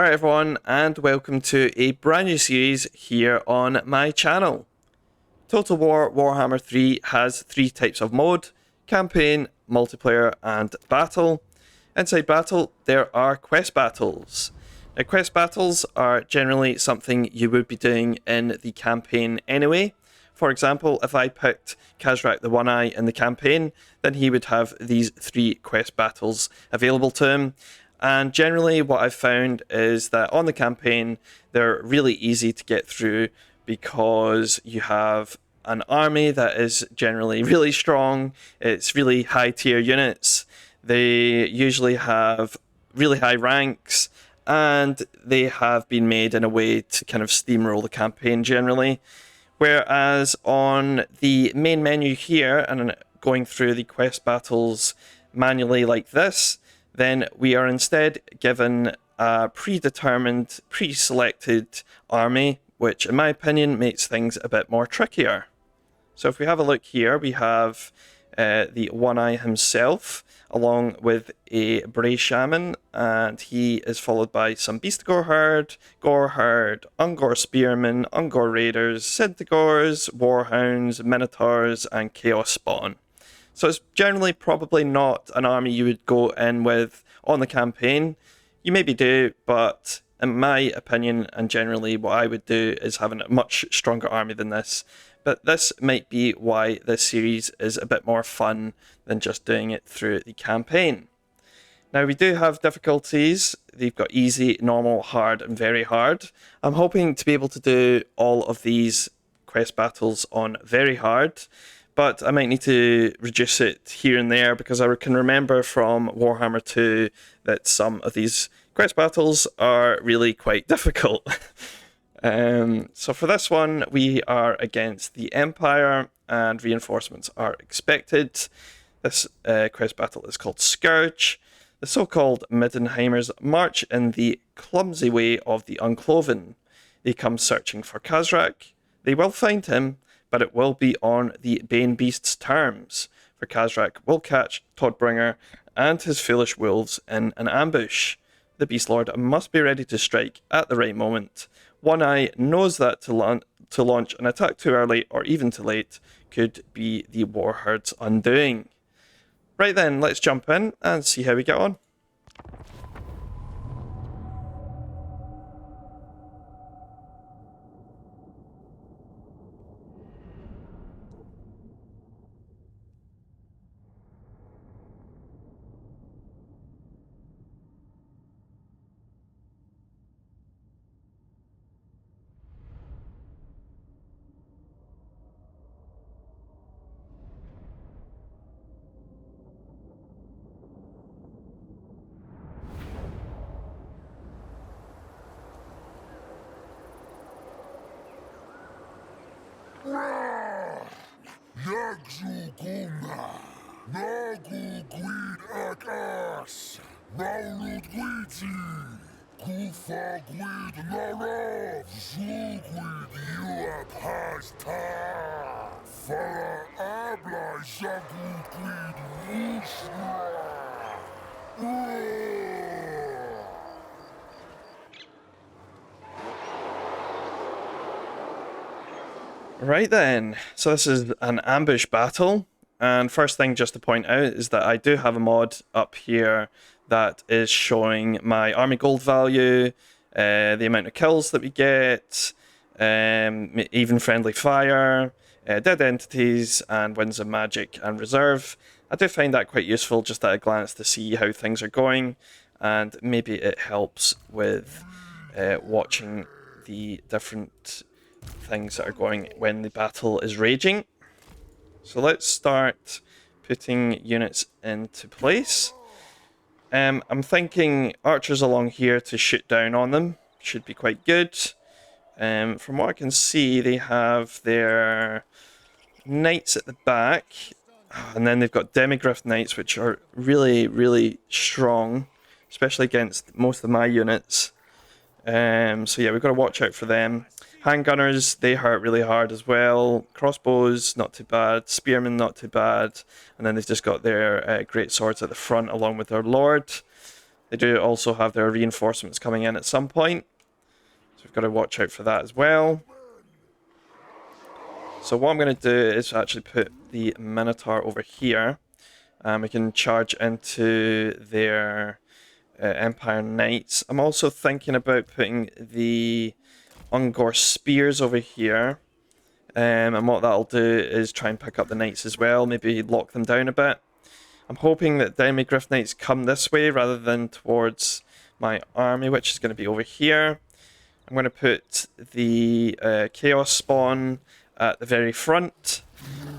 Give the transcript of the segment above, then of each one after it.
Alright everyone, and welcome to a brand new series here on my channel. Total War Warhammer 3 has three types of mode: campaign, multiplayer, and battle. Inside battle, there are quest battles. Now, quest battles are generally something you would be doing in the campaign anyway. For example, if I picked Khazrak the One-Eye in the campaign, then he would have these three quest battles available to him. And generally what I've found is that on the campaign, they're really easy to get through because you have an army that is generally really strong. It's really high tier units. They usually have really high ranks, and they have been made in a way to kind of steamroll the campaign generally. Whereas on the main menu here, and going through the quest battles manually like this, then we are instead given a predetermined, pre-selected army, which in my opinion makes things a bit more trickier. So if we have a look here, we have the One-Eye himself, along with a Bray Shaman, and he is followed by some Beastgore Herd, Gore Herd, Ungor Spearmen, Ungor Raiders, Centaurs, Warhounds, Minotaurs, and Chaos Spawn. So it's generally probably not an army you would go in with on the campaign. You maybe do, but in my opinion, and generally what I would do is having a much stronger army than this. But this might be why this series is a bit more fun than just doing it through the campaign. Now we do have difficulties. They've got easy, normal, hard, and very hard. I'm hoping to be able to do all of these quest battles on very hard, but I might need to reduce it here and there because I can remember from Warhammer 2 that some of these quest battles are really quite difficult. So for this one, we are against the Empire, and reinforcements are expected. This quest battle is called Scourge. The so-called Middenheimers march in the clumsy way of the Uncloven. They come searching for Khazrak. They will find him, but it will be on the Bane Beast's terms, for Khazrak will catch Todbringer and his foolish wolves in an ambush. The Beast Lord must be ready to strike at the right moment. One-Eye knows that to launch an attack too early or even too late could be the Warherd's undoing. Right then, let's jump in and see how we get on. Right then, so this is an ambush battle, and first thing just to point out is that I do have a mod up here that is showing my army gold value, the amount of kills that we get, even friendly fire, dead entities, and winds of magic and reserve. I do find that quite useful just at a glance to see how things are going, and maybe it helps with watching the different things that are going when the battle is raging. So let's start putting units into place. I'm thinking archers along here to shoot down on them should be quite good. From what I can see, they have their knights at the back, and then they've got demigriff knights, which are really, really strong, especially against most of my units. So yeah, we've got to watch out for them. Handgunners, they hurt really hard as well. Crossbows, not too bad. Spearmen, not too bad. And then they've just got their great swords at the front along with their lord. They do also have their reinforcements coming in at some point, so we've got to watch out for that as well. So what I'm going to do is actually put the Minotaur over here, and we can charge into their Empire Knights. I'm also thinking about putting the Ungor Spears over here, and what that'll do is try and pick up the Knights as well, maybe lock them down a bit. I'm hoping that the enemy Griff Knights come this way rather than towards my army, which is going to be over here. I'm going to put the Chaos Spawn at the very front.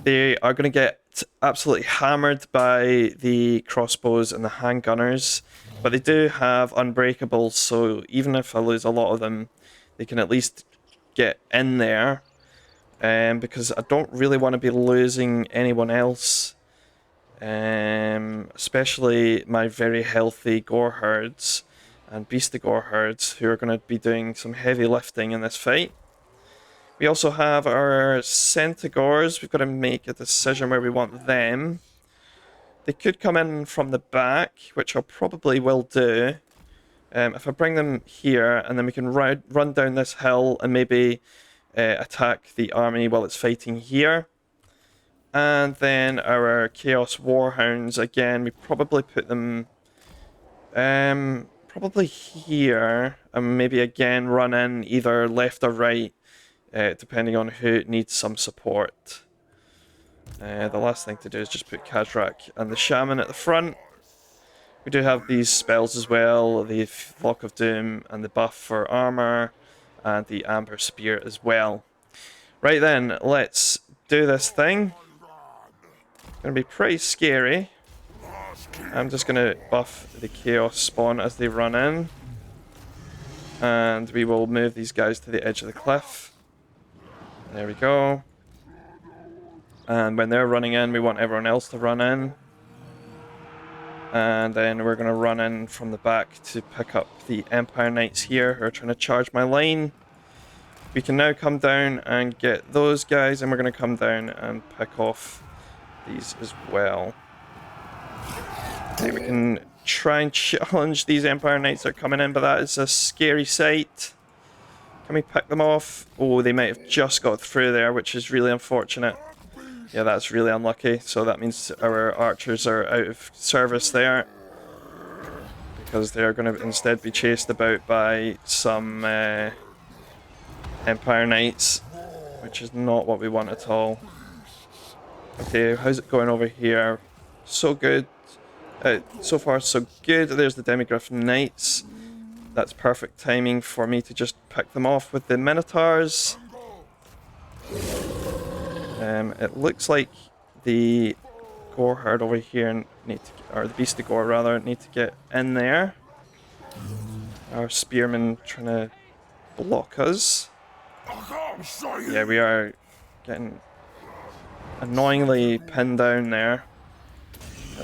They are going to get absolutely hammered by the crossbows and the handgunners, but they do have unbreakables, so even if I lose a lot of them, they can at least get in there, because I don't really want to be losing anyone else, especially my very healthy Gore Herds and Beast Gore Herds, who are going to be doing some heavy lifting in this fight. We also have our Centaurs. We've got to make a decision where we want them. They could come in from the back, which I probably will do. If I bring them here, and then we can run down this hill and maybe attack the army while it's fighting here. And then our Chaos Warhounds, again, we probably put them probably here, and maybe again run in either left or right, depending on who needs some support. The last thing to do is just put Khazrak and the Shaman at the front. We do have these spells as well, the Flock of Doom and the buff for armor, and the Amber Spear as well. Right then, let's do this thing. It's going to be pretty scary. I'm just going to buff the Chaos Spawn as they run in. And we will move these guys to the edge of the cliff. There we go. And when they're running in, we want everyone else to run in. And then we're going to run in from the back to pick up the Empire Knights here who are trying to charge my line. We can now come down and get those guys, and we're going to come down and pick off these as well. Okay, we can try and challenge these Empire Knights that are coming in, but that is a scary sight. Can we pick them off? Oh, they might have just got through there, which is really unfortunate. Yeah, that's really unlucky. So that means our archers are out of service there, because they're going to instead be chased about by some Empire Knights, which is not what we want at all. Okay, how's it going over here? So good. So far, so good. There's the Demigryph Knights. That's perfect timing for me to just pick them off with the Minotaurs. It looks like the Gore Herd over here or the Beast of Gore rather, need to get in there. Our spearmen trying to block us. Yeah, we are getting annoyingly pinned down there.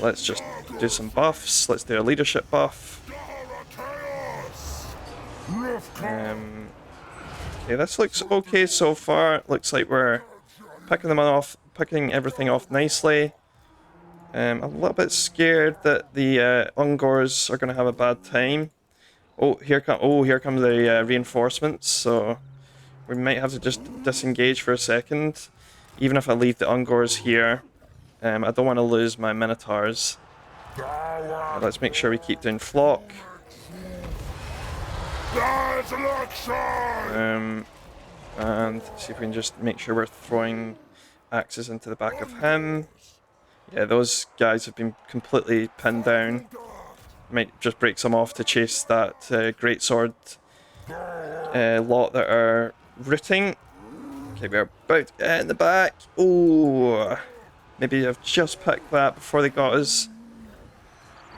Let's just do some buffs. Let's do a leadership buff. Okay, this looks okay so far. Looks like we're picking everything off nicely. I'm a little bit scared that the Ungors are going to have a bad time. Oh, here come the reinforcements. So we might have to just disengage for a second, even if I leave the Ungors here. I don't want to lose my Minotaurs. Let's make sure we keep doing Flock. And see if we can just make sure we're throwing axes into the back of him. Yeah, those guys have been completely pinned down. Might just break some off to chase that greatsword lot that are rooting. Okay, we're about in the back. Oh, maybe I've just picked that before they got us.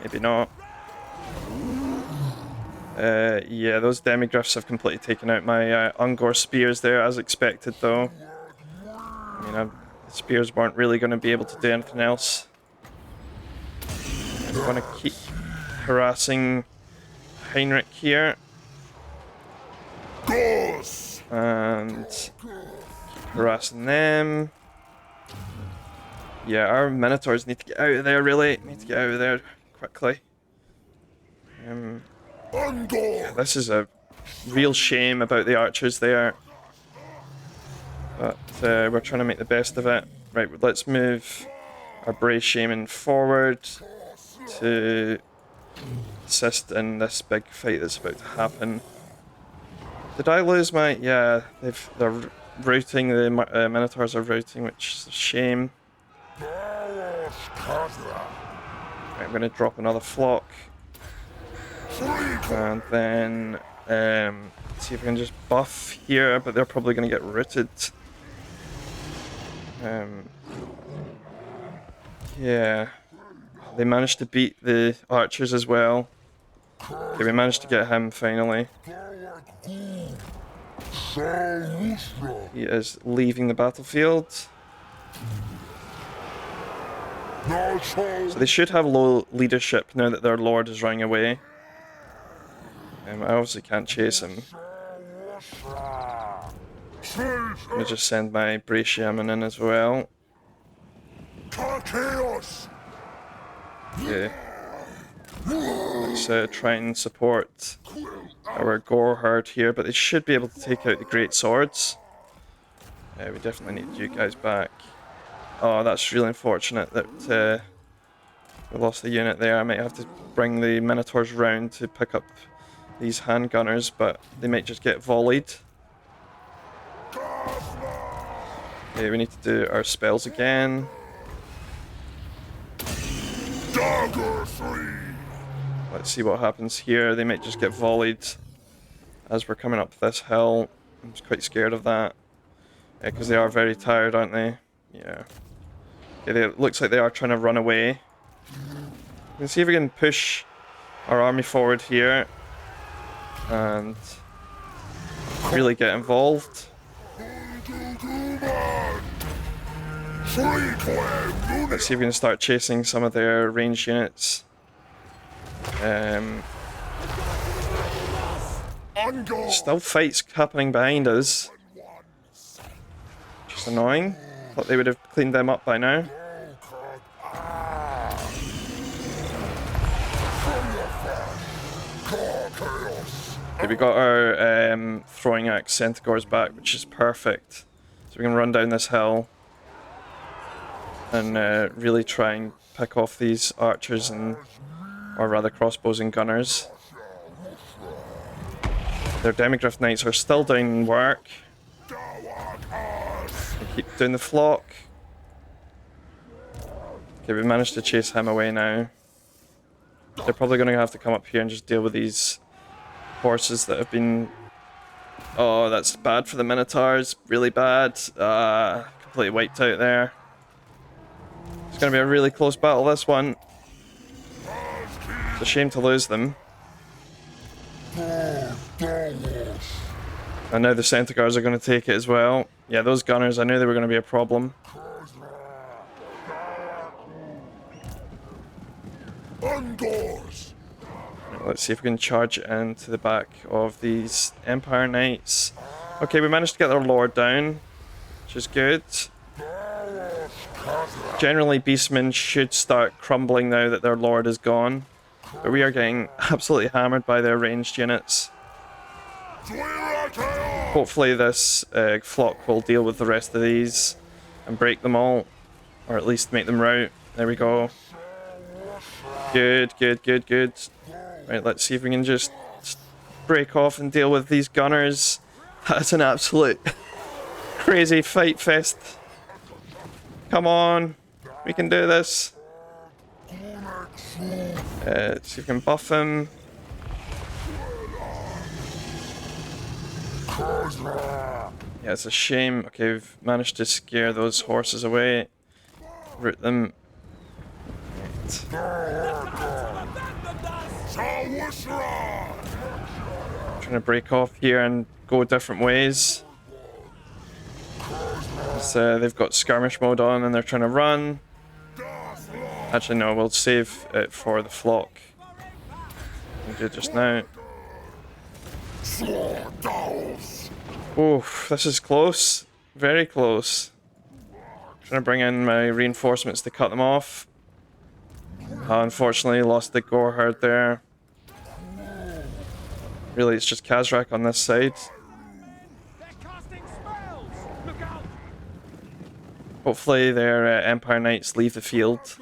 Maybe not. Yeah, those Demigryphs have completely taken out my Ungor spears there, as expected, though. I mean, the spears weren't really going to be able to do anything else. I'm going to keep harassing Heinrich here. And keep harassing them. Yeah, our Minotaurs need to get out of there, really. Need to get out of there quickly. Yeah, this is a real shame about the archers there. But we're trying to make the best of it. Right, let's move our Brave Shaman forward to assist in this big fight that's about to happen. Did I lose my... Yeah, they're routing, the Minotaurs are routing, which is a shame. Right, I'm going to drop another flock. And then see if we can just buff here, but they're probably going to get routed. Yeah, they managed to beat the archers as well. Okay, we managed to get him finally. He is leaving the battlefield. So they should have low leadership now that their lord is running away. I obviously can't chase him. I'm gonna just send my Brave Shaman in as well. Okay. Let's try and support our Gore Herd here, but they should be able to take out the Great Swords. We definitely need you guys back. Oh, that's really unfortunate that we lost the unit there. I might have to bring the Minotaurs round to pick up these handgunners, but they might just get volleyed. Okay, we need to do our spells again. Let's see what happens here. They might just get volleyed as we're coming up this hill. I'm just quite scared of that. Because they are very tired, aren't they? Yeah. Okay, it looks like they are trying to run away. We can see if we can push our army forward here and really get involved. Let's see if we can start chasing some of their ranged units. Still fights happening behind us. Just annoying. Thought they would have cleaned them up by now. Okay, we got our throwing axe centaurs back, which is perfect. So we can run down this hill and really try and pick off these archers and, or rather, crossbows and gunners. Their Demigryph Knights are still doing work. They keep doing the flock. Okay, we managed to chase him away now. They're probably going to have to come up here and just deal with these horses that have been... Oh, that's bad for the Minotaurs. Really bad. Completely wiped out there. It's going to be a really close battle, this one. It's a shame to lose them. And now the Centaurs are going to take it as well. Yeah, those gunners, I knew they were going to be a problem. Let's see if we can charge into the back of these Empire Knights. Okay, we managed to get their lord down, which is good. Generally, Beastmen should start crumbling now that their lord is gone. But we are getting absolutely hammered by their ranged units. Hopefully this flock will deal with the rest of these and break them all. Or at least make them rout. There we go. Good, good, good, good. Right, let's see if we can just break off and deal with these gunners. That's an absolute crazy fight fest. Come on. We can do this. Let's see if we can buff him. Yeah, it's a shame. Okay, we've managed to scare those horses away. Root them. Trying to break off here and go different ways. They've got skirmish mode on and they're trying to run. Actually, no, we'll save it for the flock. We'll do it just now. Oof, this is close. Very close. Trying to bring in my reinforcements to cut them off. Unfortunately, lost the Gore Herd there. Really, it's just Khazrak on this side. Hopefully their Empire Knights leave the field.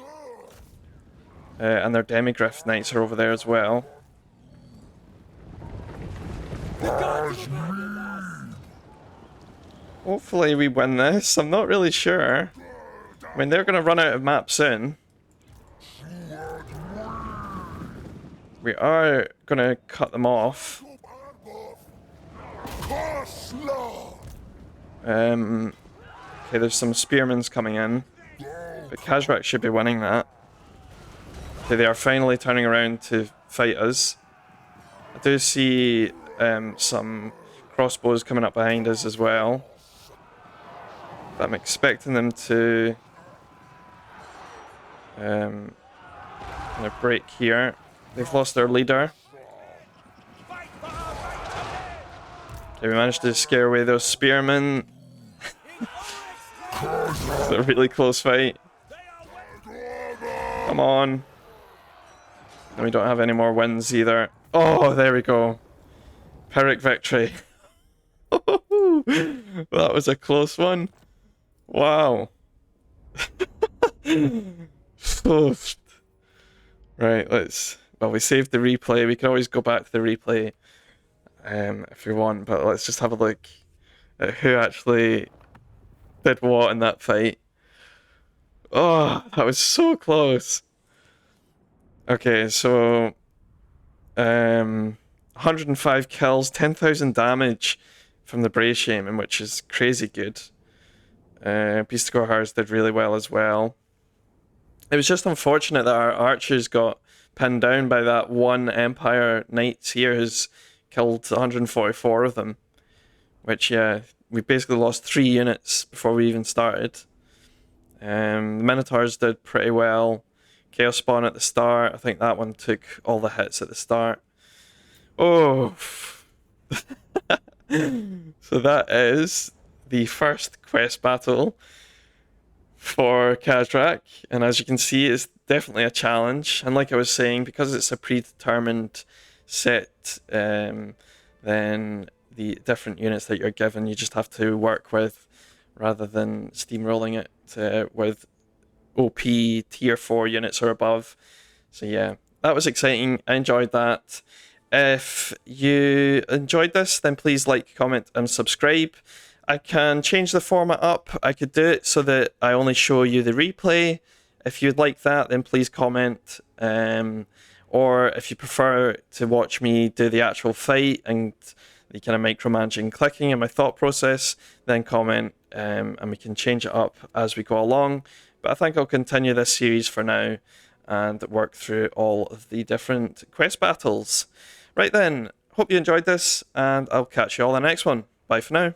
And their Demigryph Knights are over there as well. Hopefully we win this. I'm not really sure. I mean, they're going to run out of maps soon. We are going to cut them off. Okay, there's some spearmans coming in. But Khazrak should be winning that. Okay, they are finally turning around to fight us. I do see some crossbows coming up behind us as well. But I'm expecting them to kind of break here. They've lost their leader. Okay, we managed to scare away those spearmen. It's a really close fight. Come on. And we don't have any more wins either. Oh, there we go. Pyrrhic victory. That was a close one. Wow. Right, let's... Well, we saved the replay. We can always go back to the replay if you want, but let's just have a look at who actually did what in that fight. Oh, that was so close. Okay, so 105 kills, 10,000 damage from the Brave Shaman, which is crazy good. Beast of Gorhars did really well as well. It was just unfortunate that our archers got pinned down by that one Empire Knight here who's killed 144 of them. Which, yeah, we basically lost 3 units before we even started. The Minotaurs did pretty well. Chaos Spawn at the start. I think that one took all the hits at the start. Oh. So that is the first quest battle for Khazrak. And as you can see, it's definitely a challenge. And like I was saying, because it's a predetermined set, then the different units that you're given, you just have to work with rather than steamrolling it with OP tier 4 units or above. So yeah, that was exciting. I enjoyed that. If you enjoyed this, then please like, comment, and subscribe. I can change the format up. I could do it so that I only show you the replay. If you'd like that, then please comment. Or if you prefer to watch me do the actual fight and the kind of micromanaging clicking and my thought process, then comment and we can change it up as we go along. But I think I'll continue this series for now and work through all of the different quest battles. Right then, hope you enjoyed this, and I'll catch you all in the next one. Bye for now.